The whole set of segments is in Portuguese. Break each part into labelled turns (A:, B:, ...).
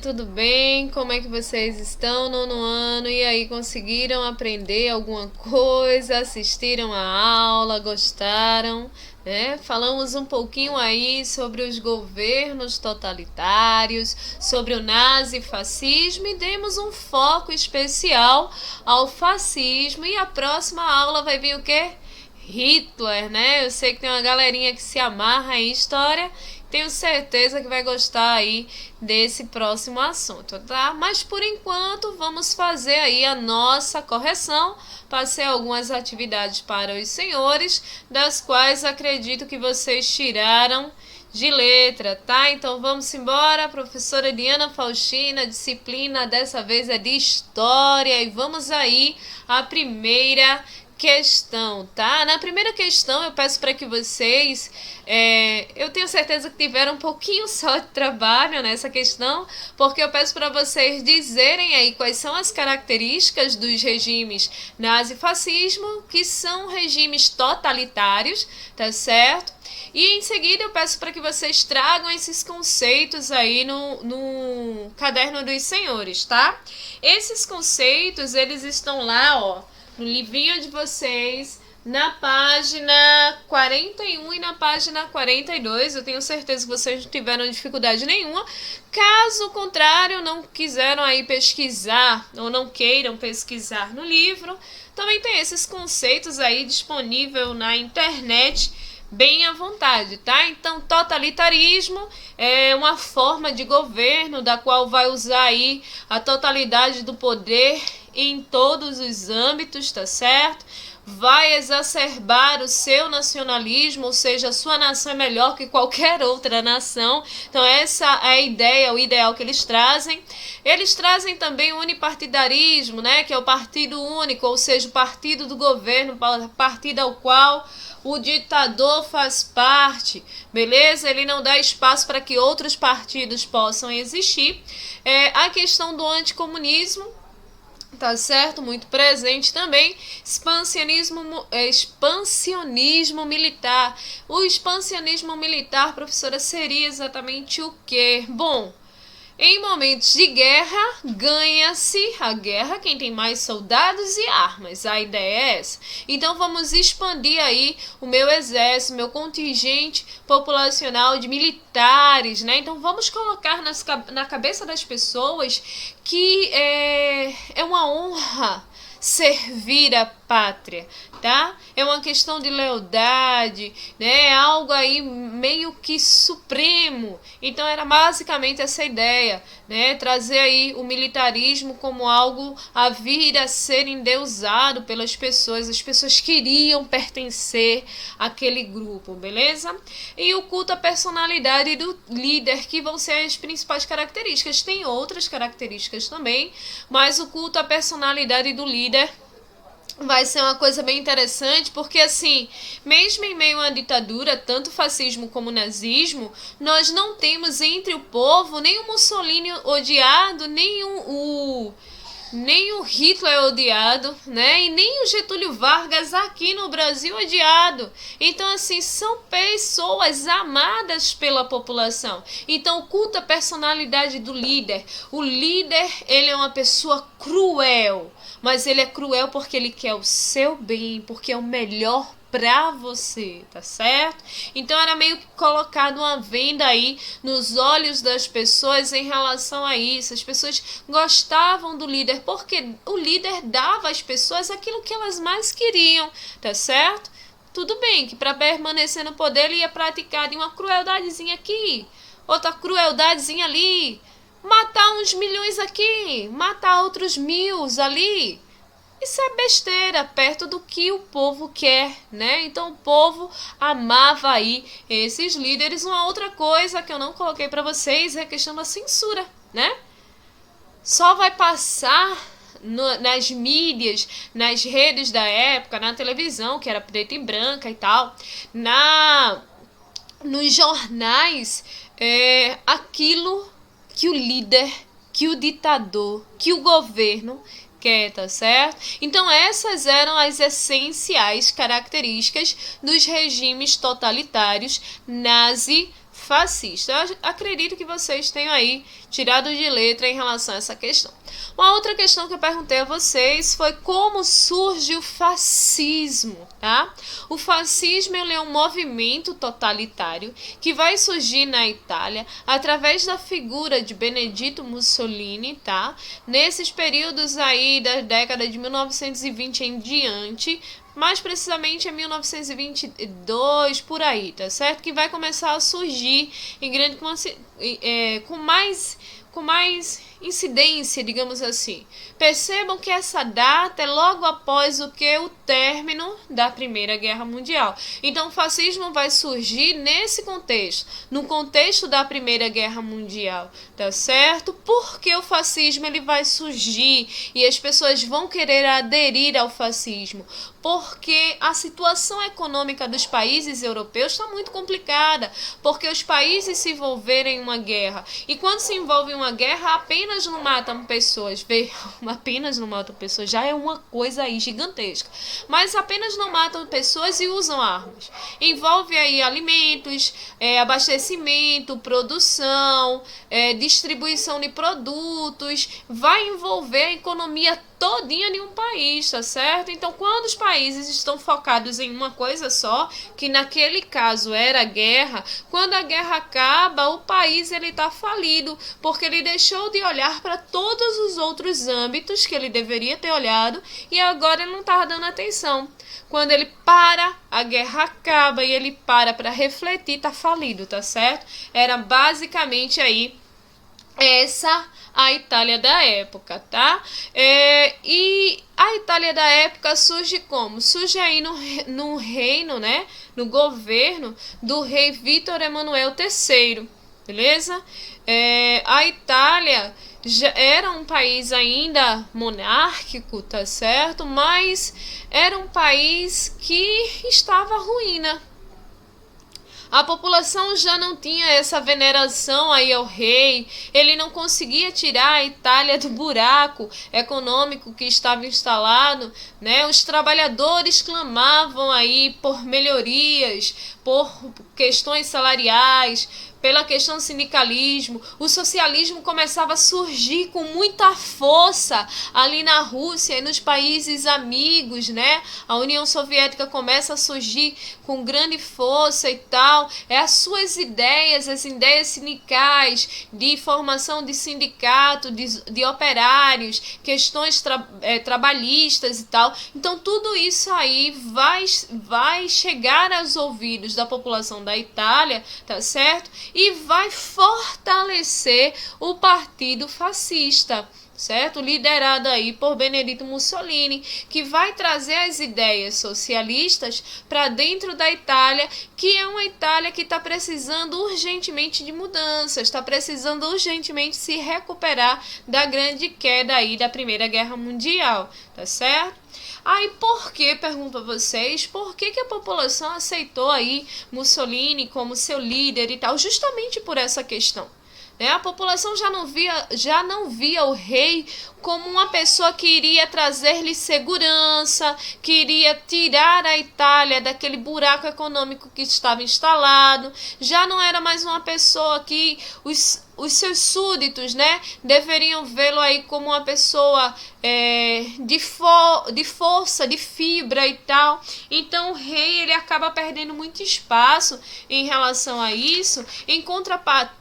A: tudo bem? Como é que vocês estão no nono ano? E aí, conseguiram aprender alguma coisa? Assistiram a aula? Gostaram? Falamos um pouquinho aí sobre os governos totalitários, sobre o nazifascismo e demos um foco especial ao fascismo. E a próxima aula vai vir o quê? Hitler, né? Eu sei que tem uma galerinha que se amarra em história. Tenho certeza que vai gostar aí desse próximo assunto, tá? Mas por enquanto vamos fazer aí a nossa correção. Passei algumas atividades para os senhores, das quais acredito que vocês tiraram de letra, tá? Então vamos embora, professora Eliana Faustina, a disciplina dessa vez é de História e vamos aí à primeira questão, tá? Na primeira questão eu peço para que vocês, eu tenho certeza que tiveram um pouquinho só de trabalho nessa questão, porque eu peço para vocês dizerem aí quais são as características dos regimes nazifascismo, que são regimes totalitários, tá certo? E em seguida eu peço para que vocês tragam esses conceitos aí no caderno dos senhores, tá? Esses conceitos, eles estão lá, ó, no livrinho de vocês, na página 41 e na página 42. Eu tenho certeza que vocês não tiveram dificuldade nenhuma. Caso contrário, não quiseram aí pesquisar ou não queiram pesquisar no livro, também tem esses conceitos aí disponível na internet, bem à vontade, tá? Então, totalitarismo é uma forma de governo da qual vai usar aí a totalidade do poder em todos os âmbitos, tá certo? Vai exacerbar o seu nacionalismo, ou seja, a sua nação é melhor que qualquer outra nação. Então essa é a ideia, o ideal que eles trazem. Eles trazem também o unipartidarismo, né, que é o partido único, ou seja, o partido do governo, partido ao qual o ditador faz parte, beleza? Ele não dá espaço para que outros partidos possam existir. A questão do anticomunismo, tá certo? Muito presente também. Expansionismo militar. O expansionismo militar, professora, seria exatamente o quê? Bom, em momentos de guerra, ganha-se a guerra quem tem mais soldados e armas. A ideia é essa. Então vamos expandir aí o meu exército, meu contingente populacional de militares, né? Então vamos colocar na cabeça das pessoas que é uma honra servir a pátria, tá? É uma questão de lealdade, né? É algo aí meio que supremo. Então era basicamente essa ideia, né? Trazer aí o militarismo como algo a vir a ser endeusado pelas pessoas. As pessoas queriam pertencer àquele grupo, beleza? E o culto à personalidade do líder, que vão ser as principais características. Tem outras características também, mas o culto à personalidade do líder vai ser uma coisa bem interessante, porque assim, mesmo em meio a uma ditadura, tanto fascismo como nazismo, nós não temos entre o povo nem o Mussolini odiado, nem o Hitler odiado, né? E nem o Getúlio Vargas aqui no Brasil odiado. Então, assim, são pessoas amadas pela população. Então, oculta a personalidade do líder. O líder, ele é uma pessoa cruel, mas ele é cruel porque ele quer o seu bem, porque é o melhor pra você, tá certo? Então era meio que colocado uma venda aí nos olhos das pessoas em relação a isso. As pessoas gostavam do líder porque o líder dava às pessoas aquilo que elas mais queriam, tá certo? Tudo bem que para permanecer no poder ele ia praticar uma crueldadezinha aqui, outra crueldadezinha ali, matar uns milhões aqui, matar outros 1000 ali. Isso é besteira perto do que o povo quer, né? Então o povo amava aí esses líderes. Uma outra coisa que eu não coloquei para vocês é a questão da censura, né? Só vai passar nas mídias, nas redes da época, na televisão, que era preta e branca e tal, nos jornais, aquilo que o líder, que o ditador, que o governo quer, tá certo? Então essas eram as essenciais características dos regimes totalitários nazifascistas. fascista. Eu acredito que vocês tenham aí tirado de letra em relação a essa questão. Uma outra questão que eu perguntei a vocês foi como surge o fascismo, tá? O fascismo ele é um movimento totalitário que vai surgir na Itália através da figura de Benedetto Mussolini, tá? Nesses períodos aí da década de 1920 em diante, mais precisamente em 1922, por aí, tá certo? Que vai começar a surgir em grande com mais incidência, digamos assim. Percebam que essa data é logo após o término da Primeira Guerra Mundial. Então o fascismo vai surgir nesse contexto, no contexto da Primeira Guerra Mundial, tá certo? Porque o fascismo ele vai surgir e as pessoas vão querer aderir ao fascismo, porque a situação econômica dos países europeus está muito complicada, porque os países se envolveram em uma guerra, e quando se envolve em uma guerra, apenas não matam pessoas, apenas não matam pessoas, já é uma coisa aí gigantesca, mas apenas não matam pessoas e usam armas. Envolve aí alimentos, abastecimento, produção, distribuição de produtos, vai envolver a economia todinha de um país, tá certo? Então, quando os países estão focados em uma coisa só, que naquele caso era a guerra, quando a guerra acaba, o país ele tá falido, porque ele deixou de olhar para todos os outros âmbitos que ele deveria ter olhado e agora ele não tá dando atenção. Quando ele para, a guerra acaba e ele para refletir, tá falido, tá certo? Era basicamente aí essa a Itália da época, tá? E a Itália da época surge como? Surge aí no reino, né? No governo do rei Vítor Emanuel III, beleza? A Itália já era um país ainda monárquico, tá certo? Mas era um país que estava à ruína. A população já não tinha essa veneração aí ao rei, ele não conseguia tirar a Itália do buraco econômico que estava instalado, né? Os trabalhadores clamavam aí por melhorias, por questões salariais, pela questão do sindicalismo. O socialismo começava a surgir com muita força ali na Rússia e nos países amigos, né? A União Soviética começa a surgir com grande força e tal. As suas ideias, as ideias sindicais, de formação de sindicato, de operários, questões trabalhistas e tal. Então, tudo isso aí vai chegar aos ouvidos da população da Itália, tá certo? E vai fortalecer o partido fascista, certo? Liderado aí por Benedetto Mussolini, que vai trazer as ideias socialistas para dentro da Itália, que é uma Itália que está precisando urgentemente de mudanças, está precisando urgentemente se recuperar da grande queda aí da Primeira Guerra Mundial, tá certo? Aí por que, pergunto a vocês, por que a população aceitou aí Mussolini como seu líder e tal? Justamente por essa questão. A população já não via o rei como uma pessoa que iria trazer-lhe segurança, que iria tirar a Itália daquele buraco econômico que estava instalado. Já não era mais uma pessoa que os seus súditos, né, deveriam vê-lo aí como uma pessoa de força, de fibra e tal. Então o rei ele acaba perdendo muito espaço em relação a isso. Em contrapartida,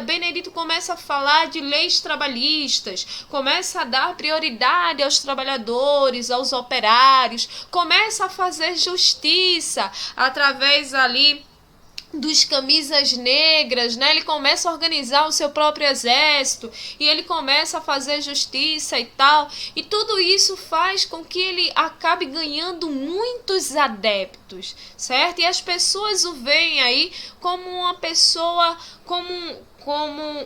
A: Benedetto começa a falar de leis trabalhistas, começa a dar prioridade aos trabalhadores, aos operários, começa a fazer justiça através ali dos camisas negras, né? Ele começa a organizar o seu próprio exército e ele começa a fazer justiça e tal, e tudo isso faz com que ele acabe ganhando muitos adeptos, certo? E as pessoas o veem aí como uma pessoa, como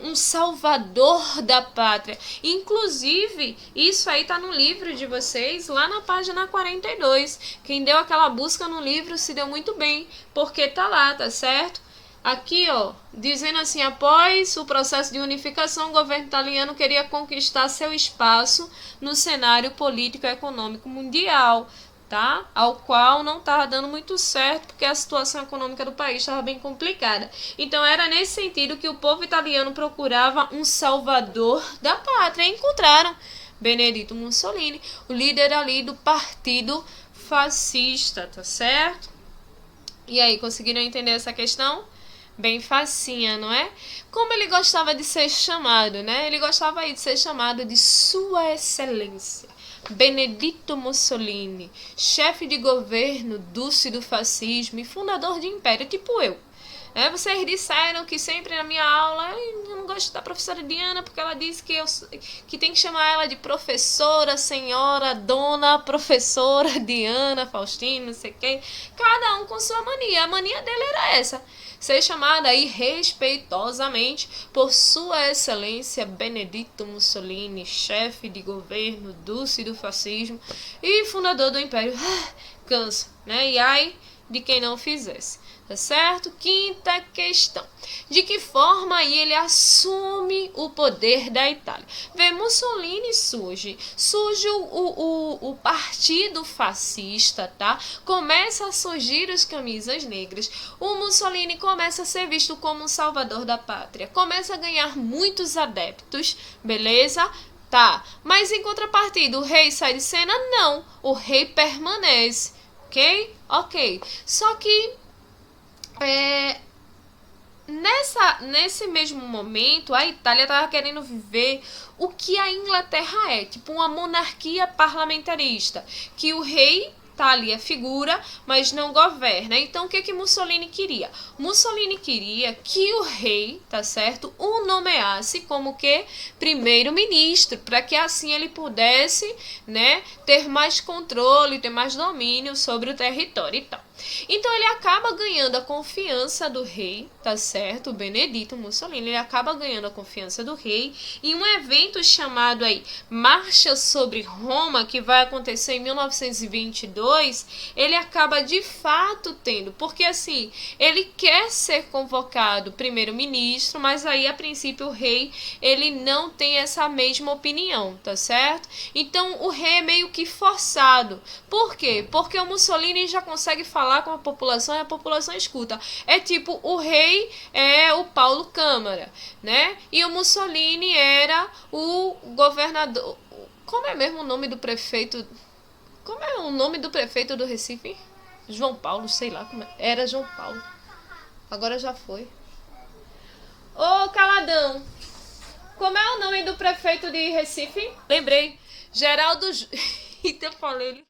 A: um salvador da pátria. Inclusive, isso aí tá no livro de vocês, lá na página 42. Quem deu aquela busca no livro se deu muito bem, porque tá lá, tá certo? Aqui, ó, dizendo assim, após o processo de unificação, o governo italiano queria conquistar seu espaço no cenário político e econômico mundial, tá? Ao qual não estava dando muito certo, porque a situação econômica do país estava bem complicada. Então era nesse sentido que o povo italiano procurava um salvador da pátria, e encontraram Benedito Mussolini, o líder ali do partido fascista, tá certo? E aí, conseguiram entender essa questão? Bem facinha, não é? Como ele gostava de ser chamado, né? Ele gostava aí de ser chamado de Sua Excelência Benedito Mussolini, chefe de governo, duce do fascismo e fundador de império, tipo eu. Vocês disseram que sempre na minha aula eu não gosto da professora Diana porque ela disse que tem que chamar ela de professora, senhora, dona, professora Diana, Faustino, não sei o quê. Cada um com sua mania. A mania dele era essa: ser chamada aí respeitosamente por Sua Excelência Benedito Mussolini, chefe de governo, duce do fascismo e fundador do Império. Cansa, né? E ai de quem não fizesse. Tá certo? Quinta questão. De que forma aí ele assume o poder da Itália? Vê, Mussolini surge o partido fascista, tá? Começa a surgir os camisas negras. O Mussolini começa a ser visto como um salvador da pátria. Começa a ganhar muitos adeptos, beleza? Tá. Mas em contrapartida, o rei sai de cena? Não. O rei permanece. Ok? Ok. Só que nesse mesmo momento, a Itália estava querendo viver o que a Inglaterra é, tipo uma monarquia parlamentarista, que o rei tá ali, é figura, mas não governa. Então, o que Mussolini queria? Mussolini queria que o rei, tá certo, o nomeasse como que primeiro-ministro, para que assim ele pudesse, né, ter mais controle, ter mais domínio sobre o território e tal. Então ele acaba ganhando a confiança do rei, tá certo? O Benedito Mussolini, ele acaba ganhando a confiança do rei em um evento chamado aí Marcha sobre Roma, que vai acontecer em 1922. Ele acaba de fato tendo, porque assim, ele quer ser convocado primeiro-ministro, mas aí a princípio o rei, ele não tem essa mesma opinião, tá certo? Então o rei é meio que forçado. Por quê? Porque o Mussolini já consegue falar com a população e a população escuta. É tipo, o rei é o Paulo Câmara, né? E o Mussolini era o governador. Como é mesmo o nome do prefeito? Como é o nome do prefeito do Recife? João Paulo, sei lá como é. Era João Paulo. Agora já foi. Ô, caladão. Como é o nome do prefeito de Recife? Lembrei. Geraldo... Eita, eu falei...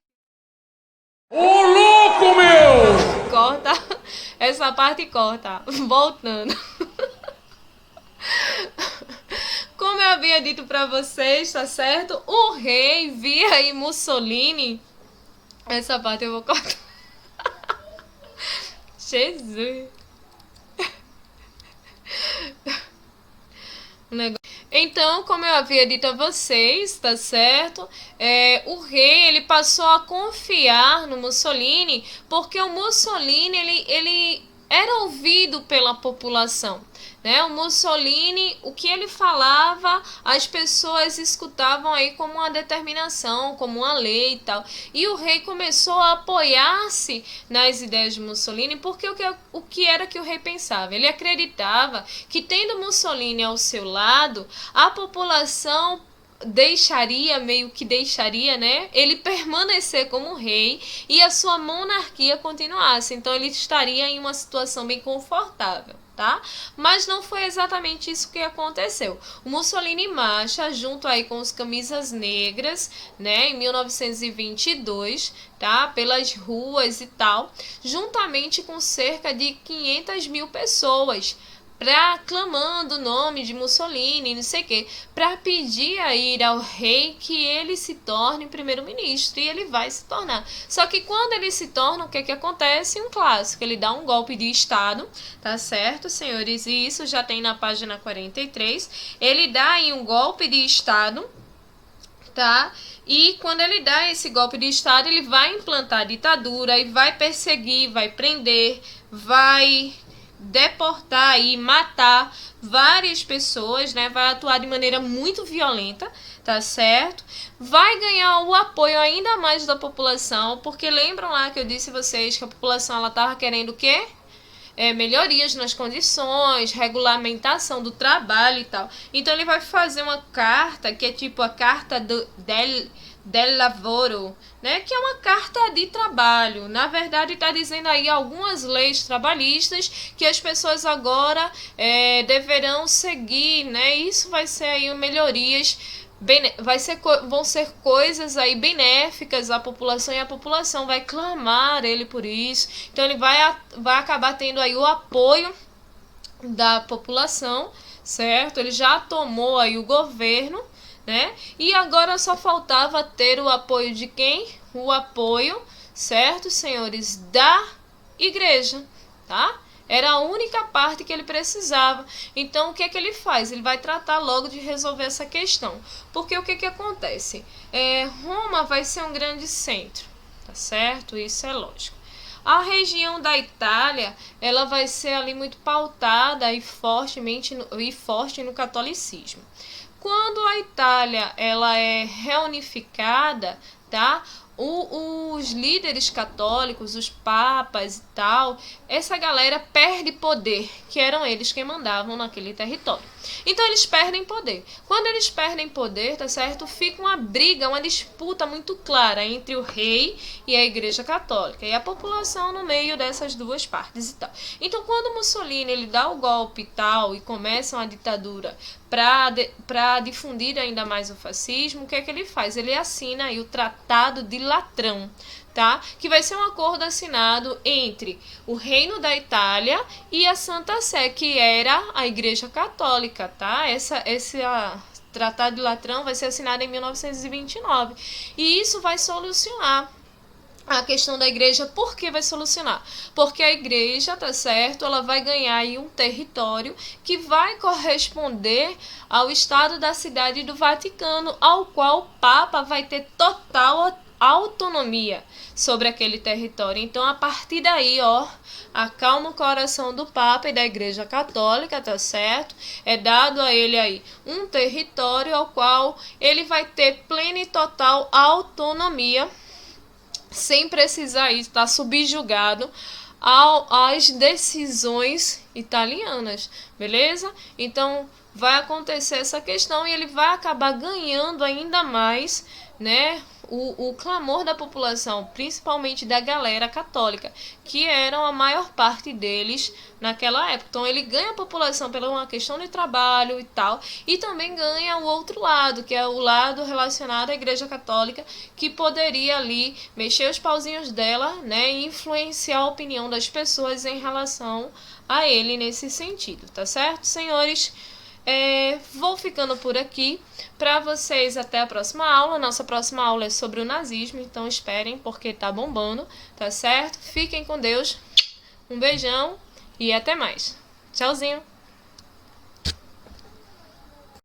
B: Ô louco, meu!
A: Corta. Essa parte corta. Voltando. Como eu havia dito pra vocês, tá certo? O rei via aí Mussolini. Essa parte eu vou cortar. Jesus. Então, como eu havia dito a vocês, tá certo? O rei, ele passou a confiar no Mussolini, porque o Mussolini, ele era ouvido pela população, né? O Mussolini, o que ele falava, as pessoas escutavam aí como uma determinação, como uma lei e tal. E o rei começou a apoiar-se nas ideias de Mussolini, porque o que era que o rei pensava? Ele acreditava que, tendo Mussolini ao seu lado, a população deixaria, né, ele permanecer como rei e a sua monarquia continuasse. Então ele estaria em uma situação bem confortável, tá? Mas não foi exatamente isso que aconteceu. O Mussolini marcha junto aí com os camisas negras, né, em 1922, tá? Pelas ruas e tal, juntamente com cerca de 500 mil pessoas, clamando o nome de Mussolini, não sei o que, para pedir a ir ao rei que ele se torne primeiro-ministro, e ele vai se tornar. Só que quando ele se torna, o que acontece? Um clássico, ele dá um golpe de estado, tá certo, senhores? E isso já tem na página 43. Ele dá aí um golpe de estado, tá? E quando ele dá esse golpe de estado, ele vai implantar a ditadura e vai perseguir, vai prender, vai deportar e matar várias pessoas, né? Vai atuar de maneira muito violenta, tá certo? Vai ganhar o apoio ainda mais da população, porque lembram lá que eu disse a vocês que a população ela tava querendo o quê? Melhorias nas condições, regulamentação do trabalho e tal. Então ele vai fazer uma carta que é tipo a carta del lavoro, né? Que é uma carta de trabalho. Na verdade está dizendo aí algumas leis trabalhistas que as pessoas agora deverão seguir, né? Isso vai ser aí melhorias, vão ser coisas aí benéficas à população, e a população vai clamar ele por isso. Então ele vai acabar tendo aí o apoio da população, certo? Ele já tomou aí o governo, né? E agora só faltava ter o apoio de quem? O apoio, certo, senhores, da igreja, tá? Era a única parte que ele precisava. Então, o que é que ele faz? Ele vai tratar logo de resolver essa questão. Porque o que que acontece? Roma vai ser um grande centro, tá certo? Isso é lógico. A região da Itália, ela vai ser ali muito pautada e forte no catolicismo. Quando a Itália ela é reunificada, tá? Os líderes católicos, os papas e tal, essa galera perde poder, que eram eles quem mandavam naquele território. Então eles perdem poder. Quando eles perdem poder, tá certo? Fica uma briga, uma disputa muito clara entre o rei e a Igreja Católica, e a população no meio dessas duas partes e tal. Então quando Mussolini ele dá o golpe e tal, e começa uma ditadura para difundir ainda mais o fascismo, o que é que ele faz? Ele assina aí o Tratado de Latrão, tá? Que vai ser um acordo assinado entre o Reino da Itália e a Santa Sé, que era a Igreja Católica, tá? Esse Tratado de Latrão vai ser assinado em 1929. E isso vai solucionar a questão da igreja. Por que vai solucionar? Porque a igreja, tá certo, ela vai ganhar aí um território que vai corresponder ao estado da cidade do Vaticano, ao qual o Papa vai ter total autonomia sobre aquele território. Então, a partir daí, acalma o coração do Papa e da Igreja Católica, tá certo? É dado a ele aí um território ao qual ele vai ter plena e total autonomia, sem precisar estar subjugado às decisões italianas, beleza? Então vai acontecer essa questão e ele vai acabar ganhando ainda mais, né, o clamor da população, principalmente da galera católica, que eram a maior parte deles naquela época. Então ele ganha a população pela uma questão de trabalho e tal, e também ganha o outro lado, que é o lado relacionado à Igreja Católica, que poderia ali mexer os pauzinhos dela, né, e influenciar a opinião das pessoas em relação a ele nesse sentido, tá certo, senhores? Vou ficando por aqui. Para vocês, até a próxima aula. Nossa próxima aula é sobre o nazismo, então esperem, porque tá bombando, tá certo? Fiquem com Deus, um beijão e até mais. Tchauzinho!